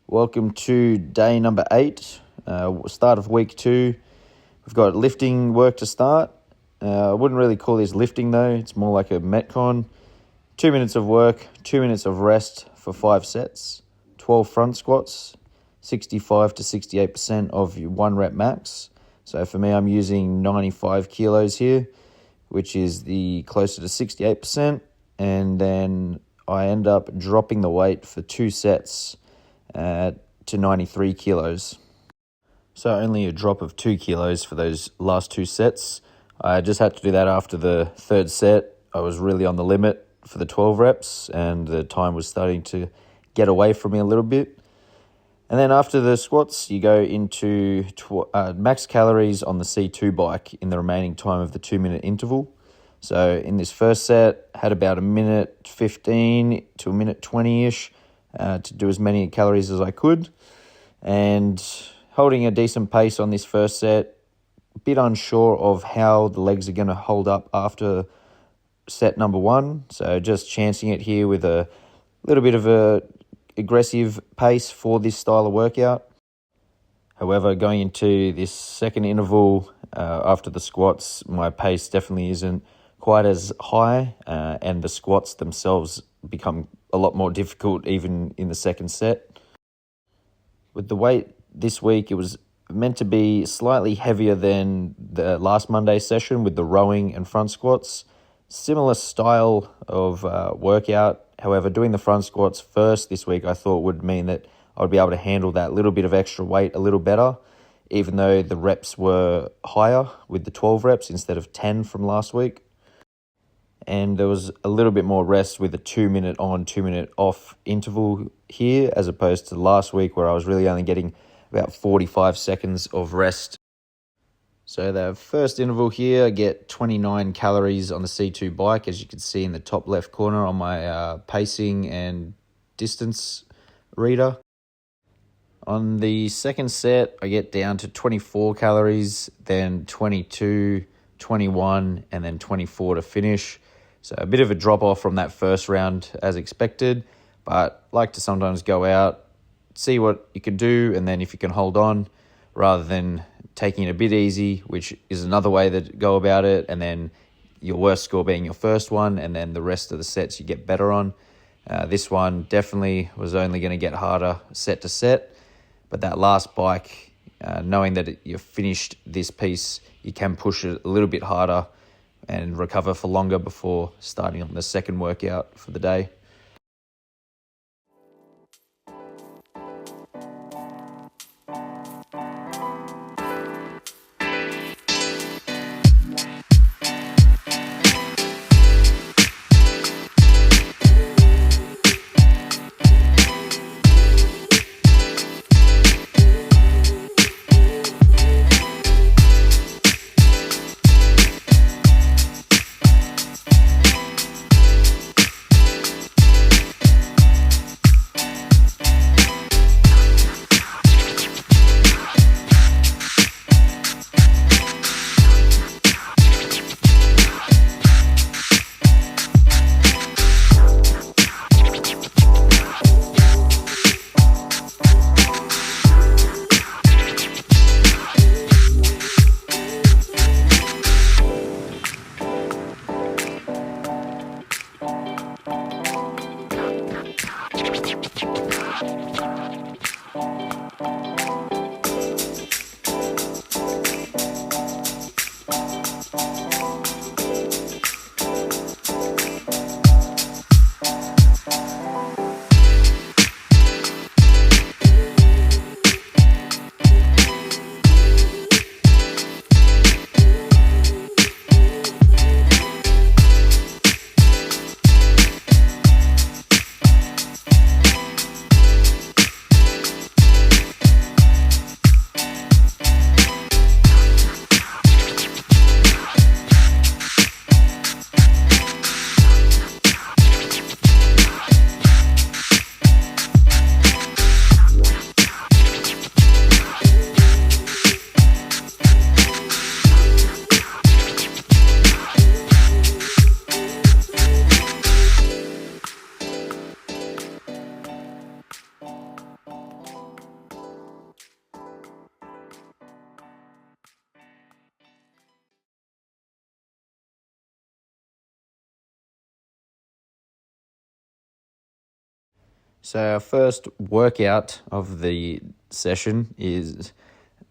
Welcome to day number 8, start of week 2. We've got lifting work to start. I wouldn't really call this lifting though, it's more like a Metcon. 2 minutes of work, 2 minutes of rest for 5 sets, 12 front squats, 65 to 68% of your 1 rep max. So for me, I'm using 95 kilos here, which is the closer to 68%. And then I end up dropping the weight for 2 sets to 93 kilos. So only a drop of 2 kilos for those last 2 sets. I just had to do that after the 3rd set. I was really on the limit for the 12 reps and the time was starting to get away from me a little bit. And then after the squats, you go into max calories on the C2 bike in the remaining time of the 2-minute interval. So in this first set, had about a minute 15 to a minute 20-ish to do as many calories as I could. And holding a decent pace on this first set, a bit unsure of how the legs are going to hold up after set number 1. So just chancing it here with a little bit of a aggressive pace for this style of workout. However, going into this second interval after the squats, my pace definitely isn't quite as high, and the squats themselves become a lot more difficult even in the second set. With the weight this week, it was meant to be slightly heavier than the last Monday session with the rowing and front squats. Similar style of workout. However, doing the front squats first this week I thought would mean that I would be able to handle that little bit of extra weight a little better, even though the reps were higher with the 12 reps instead of 10 from last week. And there was a little bit more rest with a 2-minute on, 2-minute off interval here, as opposed to last week where I was really only getting about 45 seconds of rest. So the first interval here, I get 29 calories on the C2 bike, as you can see in the top left corner on my pacing and distance reader. On the second set, I get down to 24 calories, then 22, 21, and then 24 to finish. So a bit of a drop off from that first round as expected, but like to sometimes go out, see what you can do, and then if you can hold on, rather than taking it a bit easy, which is another way to go about it, and then your worst score being your first one, and then the rest of the sets you get better on. This one definitely was only going to get harder set to set, but that last bike, knowing that you've finished this piece, you can push it a little bit harder and recover for longer before starting on the second workout for the day. So our first workout of the session is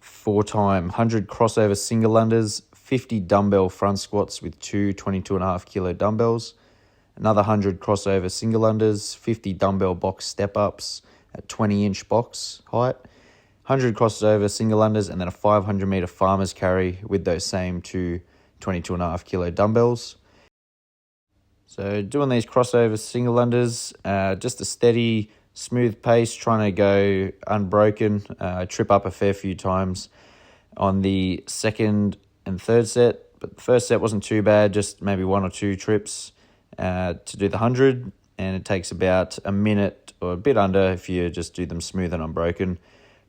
4x 100 crossover single unders, 50 dumbbell front squats with two 22.5 kilo dumbbells, another 100 crossover single unders, 50 dumbbell box step ups at 20-inch box height, 100 crossover single unders, and then a 500 meter farmer's carry with those same two 22.5 kilo dumbbells. So doing these crossover single unders, just a steady, smooth pace, trying to go unbroken. Trip up a fair few times on the second and third set, but the first set wasn't too bad, just maybe one or two trips to do the 100, and it takes about a minute or a bit under if you just do them smooth and unbroken.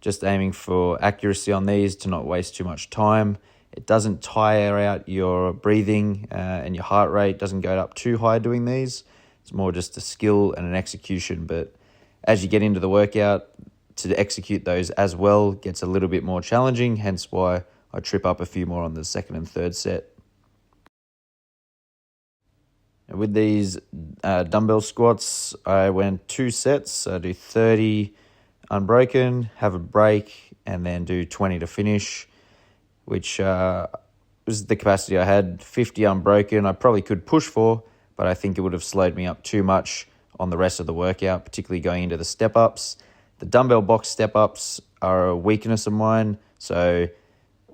Just aiming for accuracy on these to not waste too much time. It doesn't tire out your breathing and your heart rate doesn't go up too high doing these. It's more just a skill and an execution. But as you get into the workout, to execute those as well gets a little bit more challenging, hence why I trip up a few more on the second and third set. And with these dumbbell squats, I went 2 sets. I do 30 unbroken, have a break, and then do 20 to finish, which was the capacity I had. 50 unbroken, I probably could push for, but I think it would have slowed me up too much on the rest of the workout, particularly going into the step-ups. The dumbbell box step-ups are a weakness of mine, so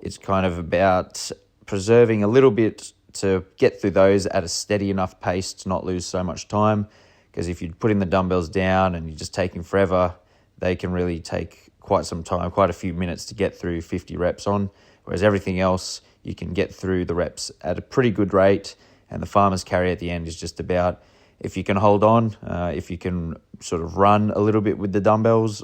it's kind of about preserving a little bit to get through those at a steady enough pace to not lose so much time, because if you're putting the dumbbells down and you're just taking forever, they can really take quite some time, quite a few minutes to get through 50 reps on, whereas everything else, you can get through the reps at a pretty good rate, and the farmer's carry at the end is just about if you can hold on, if you can sort of run a little bit with the dumbbells.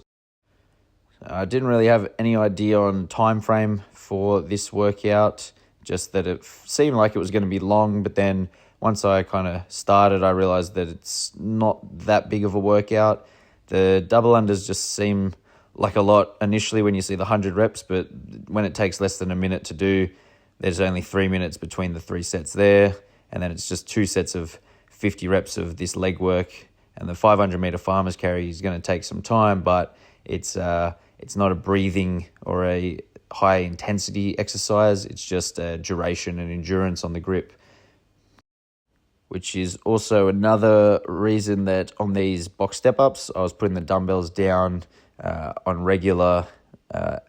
I didn't really have any idea on time frame for this workout, just that it seemed like it was going to be long, but then once I kind of started, I realized that it's not that big of a workout. The double unders just seem like a lot initially when you see the 100 reps, but when it takes less than a minute to do, there's only 3 minutes between the 3 sets there, and then it's just 2 sets of 50 reps of this leg work, and the 500 meter farmer's carry is going to take some time, but it's not a breathing or a high intensity exercise. It's just a duration and endurance on the grip, which is also another reason that on these box step-ups, I was putting the dumbbells down on regular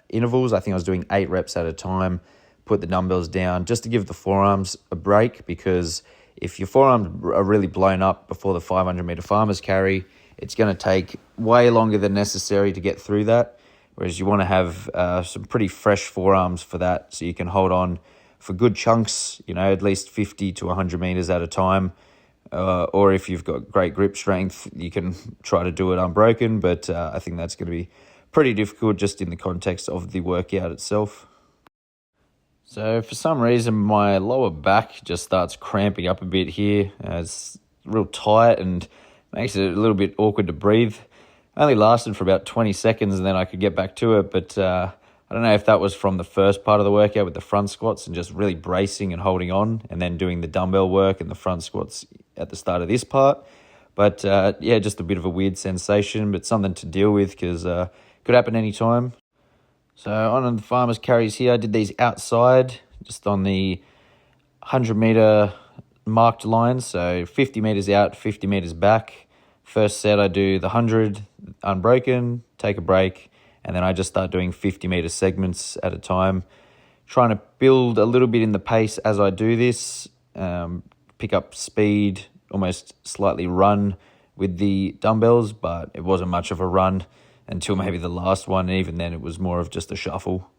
intervals. I think I was doing 8 reps at a time, put the dumbbells down just to give the forearms a break, because if your forearms are really blown up before the 500 meter farmer's carry, it's going to take way longer than necessary to get through that, whereas you want to have some pretty fresh forearms for that, so you can hold on for good chunks, at least 50 to 100 meters at a time. Or if you've got great grip strength, you can try to do it unbroken, but I think that's going to be pretty difficult just in the context of the workout itself. So for some reason, my lower back just starts cramping up a bit here. It's real tight and makes it a little bit awkward to breathe. Only lasted for about 20 seconds and then I could get back to it, but I don't know if that was from the first part of the workout with the front squats and just really bracing and holding on, and then doing the dumbbell work and the front squats at the start of this part. But just a bit of a weird sensation, but something to deal with because could happen anytime. So on the farmer's carries here, I did these outside, just on the 100 meter marked line. So 50 meters out, 50 meters back. First set, I do the 100 unbroken, take a break, and then I just start doing 50 meter segments at a time, trying to build a little bit in the pace as I do this, pick up speed, almost slightly run with the dumbbells, but it wasn't much of a run until maybe the last one. And even then, it was more of just a shuffle.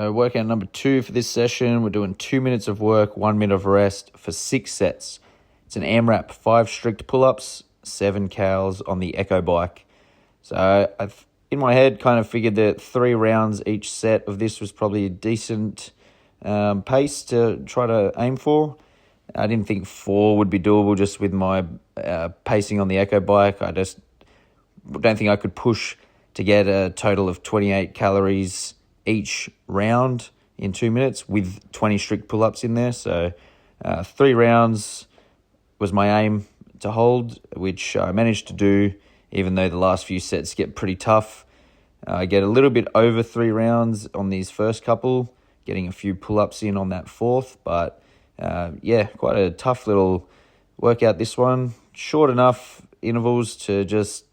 So workout number 2 for this session, we're doing 2 minutes of work, 1 minute of rest for 6 sets. It's an AMRAP, 5 strict pull-ups, 7 cals on the Echo bike. So I've, in my head, kind of figured that 3 rounds each set of this was probably a decent pace to try to aim for. I didn't think 4 would be doable just with my pacing on the Echo bike. I just don't think I could push to get a total of 28 calories each round in 2 minutes with 20 strict pull-ups in there. So 3 rounds was my aim to hold, which I managed to do, even though the last few sets get pretty tough. I get a little bit over 3 rounds on these first couple, getting a few pull-ups in on that 4th, but quite a tough little workout this one. Short enough intervals to just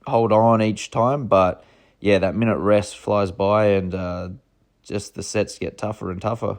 hold on each time, but yeah, that minute rest flies by and just the sets get tougher and tougher.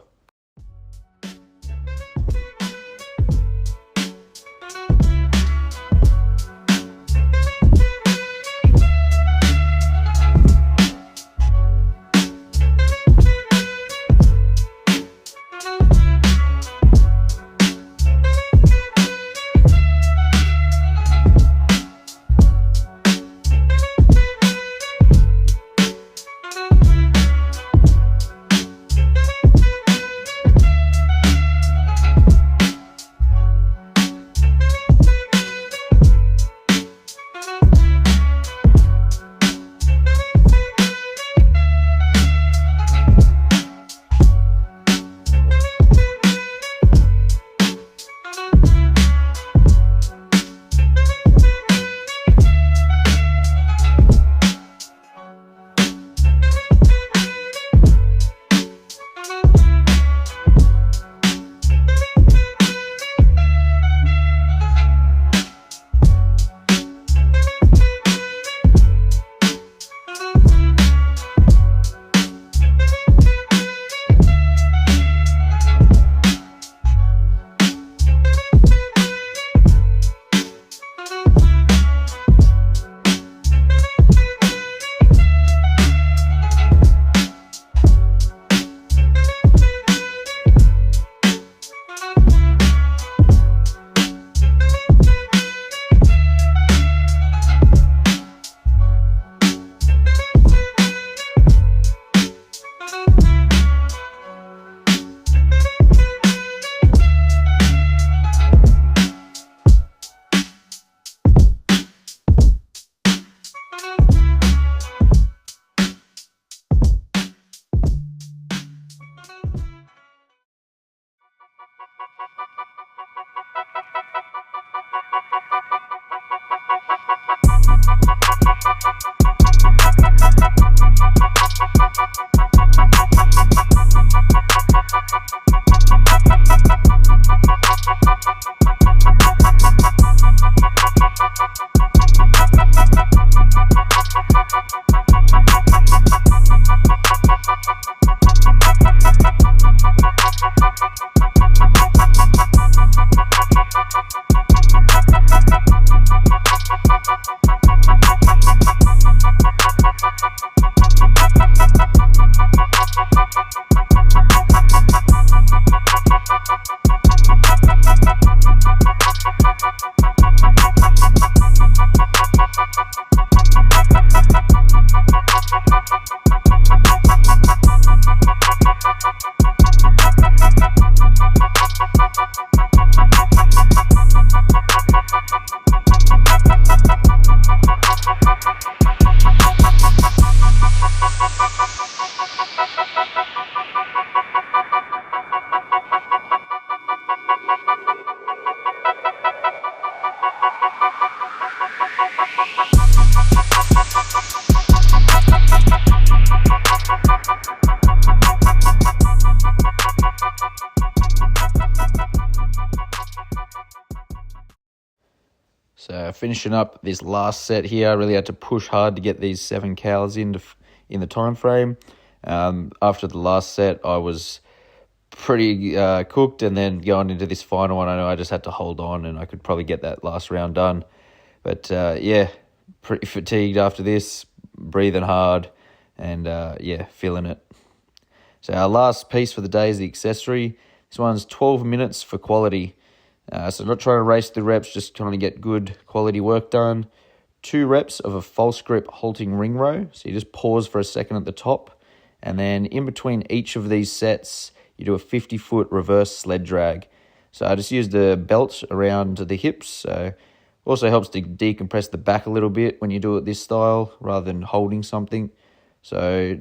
So finishing up this last set here, I really had to push hard to get these 7 cals in the time frame. After the last set, I was pretty cooked, and then going into this final one, I know I just had to hold on, and I could probably get that last round done. But pretty fatigued after this, breathing hard, and feeling it. So our last piece for the day is the accessory. This one's 12 minutes for quality. So not trying to race through reps, just trying to get good quality work done. 2 reps of a false grip halting ring row. So you just pause for a second at the top. And then in between each of these sets, you do a 50-foot reverse sled drag. So I just use the belt around the hips. So also helps to decompress the back a little bit when you do it this style rather than holding something. So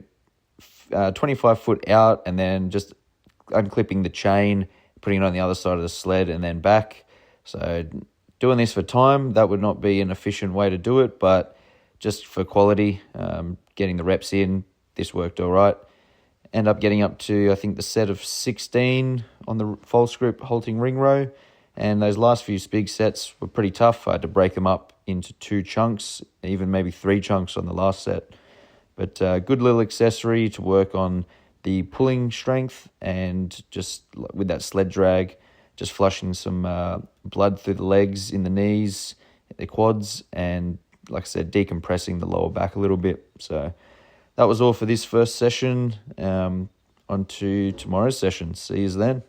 25 foot out and then just unclipping the chain, putting it on the other side of the sled and then back. So doing this for time, that would not be an efficient way to do it, but just for quality, getting the reps in, this worked all right. End up getting up to, I think, the set of 16 on the false grip halting ring row. And those last few big sets were pretty tough. I had to break them up into 2 chunks, even maybe 3 chunks on the last set. But good little accessory to work on the pulling strength and just with that sled drag, just flushing some blood through the legs, in the knees, the quads, and like I said, decompressing the lower back a little bit. So that was all for this first session. On to tomorrow's session. See you then.